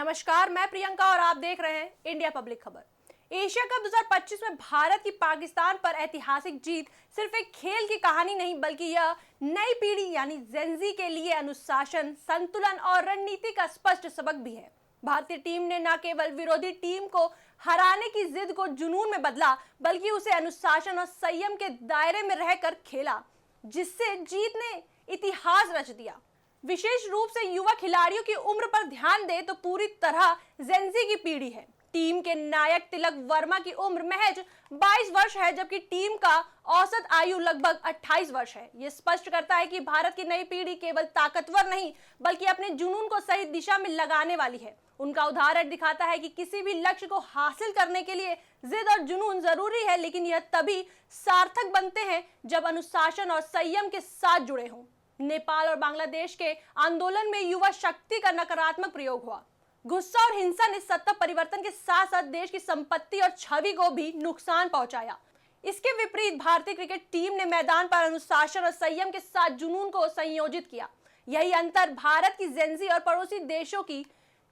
नमस्कार, मैं प्रियंका और आप देख रहे हैं इंडिया पब्लिक खबर। एशिया कप 2025 में भारत की पाकिस्तान पर ऐतिहासिक जीत सिर्फ एक खेल की कहानी नहीं, बल्कि यह नई पीढ़ी यानी जेनजी के लिए अनुशासन, संतुलन और रणनीति का स्पष्ट सबक भी है। भारतीय टीम ने न केवल विरोधी टीम को हराने की जिद को जुनून में बदला, बल्कि उसे अनुशासन और संयम के दायरे में रहकर खेला, जिससे जीत ने इतिहास रच दिया। विशेष रूप से युवा खिलाड़ियों की उम्र पर ध्यान दे तो पूरी तरह जेनजी की पीढ़ी है। टीम के नायक तिलक वर्मा की उम्र महज 22 वर्ष है, जबकि टीम का औसत आयु लगभग 28 वर्ष है। यह स्पष्ट करता है कि भारत की नई पीढ़ी केवल ताकतवर नहीं, बल्कि अपने जुनून को सही दिशा में लगाने वाली है। उनका उदाहरण दिखाता है कि किसी भी लक्ष्य को हासिल करने के लिए जिद और जुनून जरूरी है, लेकिन यह तभी सार्थक बनते हैं जब अनुशासन और संयम के साथ जुड़े हों। नेपाल और बांग्लादेश के आंदोलन में युवा शक्ति का नकारात्मक प्रयोग हुआ। गुस्सा और हिंसा ने सत्ता परिवर्तन के साथ साथ देश की संपत्ति और छवि को भी नुकसान पहुंचाया। इसके विपरीत भारतीय क्रिकेट टीम ने मैदान पर अनुशासन और संयम के साथ जुनून को संयोजित किया। यही अंतर भारत की जेनजी और पड़ोसी देशों की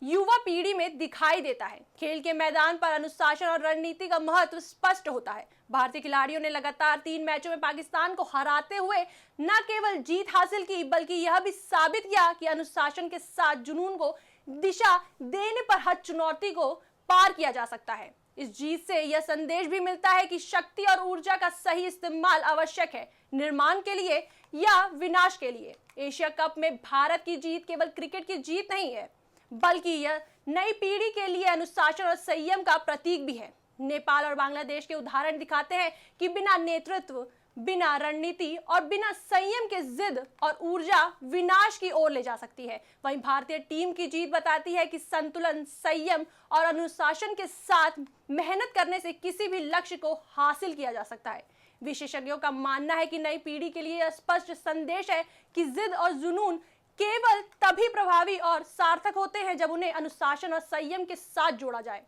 युवा पीढ़ी में दिखाई देता है। खेल के मैदान पर अनुशासन और रणनीति का महत्व स्पष्ट होता है। भारतीय खिलाड़ियों ने लगातार 3 मैचों में पाकिस्तान को हराते हुए न केवल जीत हासिल की, बल्कि यह भी साबित किया कि अनुशासन के साथ जुनून को दिशा देने पर हर चुनौती को पार किया जा सकता है। इस जीत से यह संदेश भी मिलता है कि शक्ति और ऊर्जा का सही इस्तेमाल आवश्यक है, निर्माण के लिए या विनाश के लिए। एशिया कप में भारत की जीत केवल क्रिकेट की जीत नहीं है, बल्कि यह नई पीढ़ी के लिए अनुशासन और संयम का प्रतीक भी है। नेपाल और बांग्लादेश के उदाहरण दिखाते हैं कि बिना नेतृत्व, बिना रणनीति और बिना संयम के जिद और ऊर्जा विनाश की ओर ले जा सकती है। वहीं भारतीय टीम की जीत बताती है कि संतुलन, संयम और अनुशासन के साथ मेहनत करने से किसी भी लक्ष्य को हासिल किया जा सकता है। विशेषज्ञों का मानना है कि नई पीढ़ी के लिए यह स्पष्ट संदेश है कि जिद और जुनून केवल तभी प्रभावी और सार्थक होते हैं जब उन्हें अनुशासन और संयम के साथ जोड़ा जाए।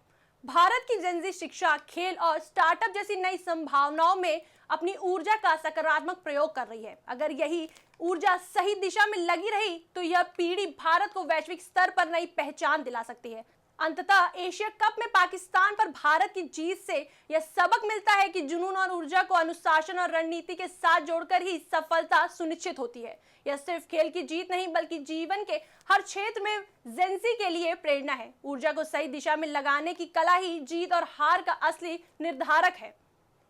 भारत की जेनजी शिक्षा, खेल और स्टार्टअप जैसी नई संभावनाओं में अपनी ऊर्जा का सकारात्मक प्रयोग कर रही है। अगर यही ऊर्जा सही दिशा में लगी रही तो यह पीढ़ी भारत को वैश्विक स्तर पर नई पहचान दिला सकती है। अंततः एशिया कप में पाकिस्तान पर भारत की जीत से यह सबक मिलता है कि जुनून और ऊर्जा को अनुशासन और रणनीति के साथ जोड़कर ही सफलता सुनिश्चित होती है। यह सिर्फ खेल की जीत नहीं, बल्कि जीवन के हर क्षेत्र में जेनजी के लिए प्रेरणा है। ऊर्जा को सही दिशा में लगाने की कला ही जीत और हार का असली निर्धारक है।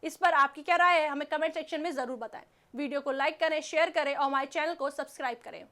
इस पर आपकी क्या राय है, हमें कमेंट सेक्शन में जरूर बताएं। वीडियो को लाइक करें, शेयर करें और हमारे चैनल को सब्सक्राइब करें।